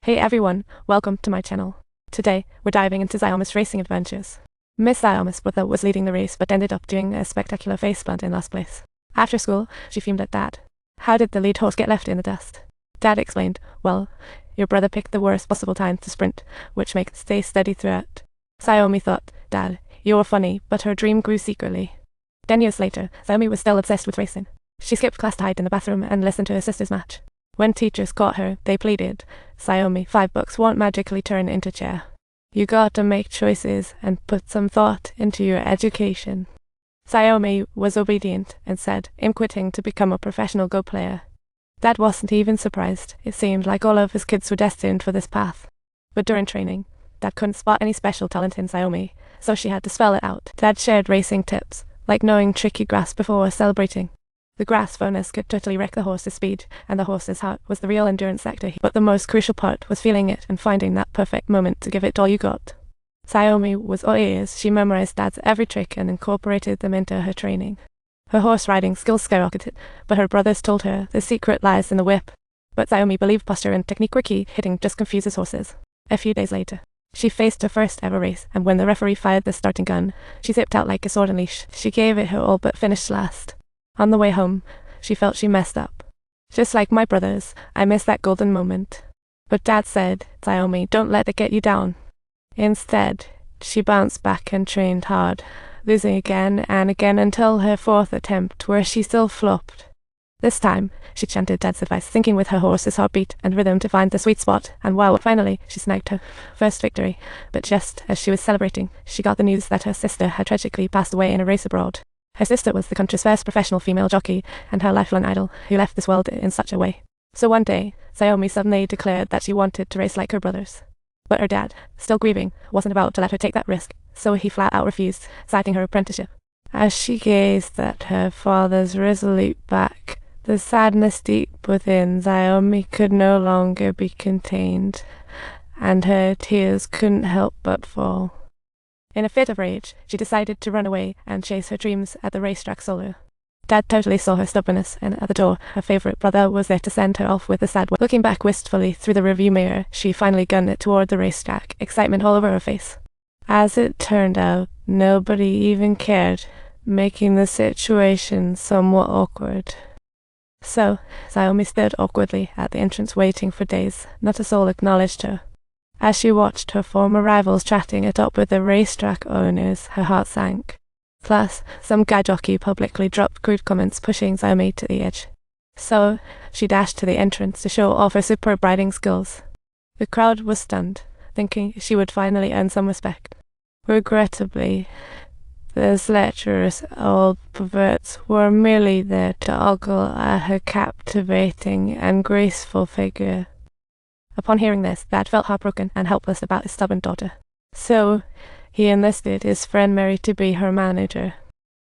Hey everyone, welcome to my channel. Today, we're diving into Xiaomi's racing adventures. Miss Xiaomi's brother was leading the race but ended up doing a spectacular face plant in last place. After school, she fumed at Dad. How did the lead horse get left in the dust? Dad explained, well, your brother picked the worst possible time to sprint, which makes it stay steady throughout. Xiaomi thought, Dad, you were funny, but her dream grew secretly. 10 years later, Xiaomi was still obsessed with racing. She skipped class to hide in the bathroom and listened to her sister's match. When teachers caught her, they pleaded, Xiaomi, $5 won't magically turn into chair. You gotta make choices and put some thought into your education. Xiaomi was obedient and said, I'm quitting to become a professional Go player. Dad wasn't even surprised. It seemed like all of his kids were destined for this path. But during training, Dad couldn't spot any special talent in Xiaomi, so she had to spell it out. Dad shared racing tips, like knowing tricky grass before celebrating. The grass furnace could totally wreck the horse's speed, and the horse's heart was the real endurance factor. But the most crucial part was feeling it and finding that perfect moment to give it all you got. Xiaomi was all ears. She memorized Dad's every trick and incorporated them into her training. Her horse riding skills skyrocketed, but her brothers told her the secret lies in the whip. But Xiaomi believed posture and technique were key. Hitting just confuses horses. A few days later, she faced her first ever race, and when the referee fired the starting gun, she zipped out like a sword on leash. She gave it her all but finished last. On the way home, she felt she messed up. Just like my brothers, I missed that golden moment. But Dad said, Xiaomi, don't let it get you down. Instead, she bounced back and trained hard, losing again and again until her fourth attempt, where she still flopped. This time, she chanted Dad's advice, thinking with her horse's heartbeat and rhythm to find the sweet spot, and wow, finally, she snagged her first victory. But just as she was celebrating, she got the news that her sister had tragically passed away in a race abroad. Her sister was the country's first professional female jockey, and her lifelong idol, who left this world in such a way. So one day, Xiaomi suddenly declared that she wanted to race like her brothers. But her dad, still grieving, wasn't about to let her take that risk, so he flat out refused, citing her apprenticeship. As she gazed at her father's resolute back, the sadness deep within Xiaomi could no longer be contained, and her tears couldn't help but fall. In a fit of rage, she decided to run away and chase her dreams at the racetrack solo. Dad totally saw her stubbornness, and at the door, her favorite brother was there to send her off with a sad word. Looking back wistfully through the rearview mirror, she finally gunned it toward the racetrack, excitement all over her face. As it turned out, nobody even cared, making the situation somewhat awkward. So, Xiaomi stood awkwardly at the entrance waiting for days. Not a soul acknowledged her. As she watched her former rivals chatting it up with the racetrack owners, her heart sank. Plus, some guy jockey publicly dropped crude comments pushing Xiaomi to the edge. So, she dashed to the entrance to show off her superb riding skills. The crowd was stunned, thinking she would finally earn some respect. Regrettably, those lecherous old perverts were merely there to ogle at her captivating and graceful figure. Upon hearing this, Dad felt heartbroken and helpless about his stubborn daughter. So, he enlisted his friend Mary to be her manager.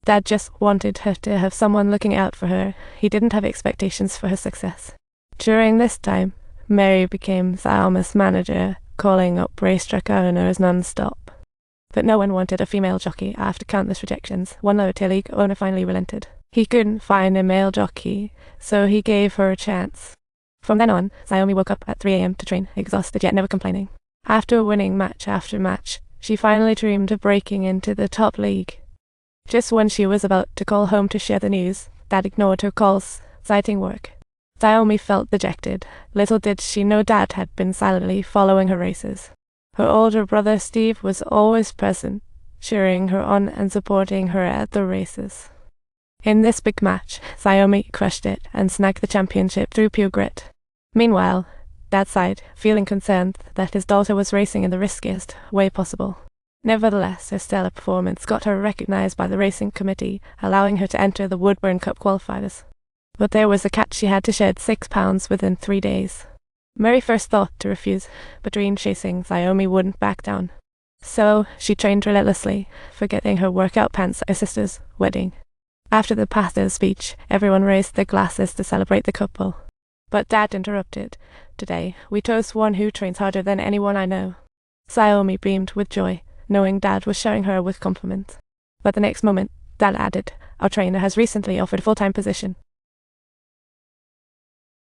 Dad just wanted her to have someone looking out for her. He didn't have expectations for her success. During this time, Mary became Xiaomi's manager, calling up racetrack owners non-stop. But no one wanted a female jockey after countless rejections. One lower-tier league owner finally relented. He couldn't find a male jockey, so he gave her a chance. From then on, Xiaomi woke up at 3 a.m. to train, exhausted yet never complaining. After winning match after match, she finally dreamed of breaking into the top league. Just when she was about to call home to share the news, Dad ignored her calls, citing work. Xiaomi felt dejected. Little did she know Dad had been silently following her races. Her older brother Steve was always present, cheering her on and supporting her at the races. In this big match, Xiaomi crushed it and snagged the championship through pure grit. Meanwhile, Dad sighed, feeling concerned that his daughter was racing in the riskiest way possible. Nevertheless, her stellar performance got her recognized by the racing committee, allowing her to enter the Woodburn Cup qualifiers. But there was a catch: she had to shed 6 pounds within 3 days. Mary first thought to refuse, but dream chasing Xiaomi wouldn't back down. So, she trained relentlessly, forgetting her workout pants at her sister's wedding. After the pastor's speech, everyone raised their glasses to celebrate the couple. But Dad interrupted. Today, we toast one who trains harder than anyone I know. Xiaomi beamed with joy, knowing Dad was showering her with compliments. But the next moment, Dad added, our trainer has recently offered a full-time position.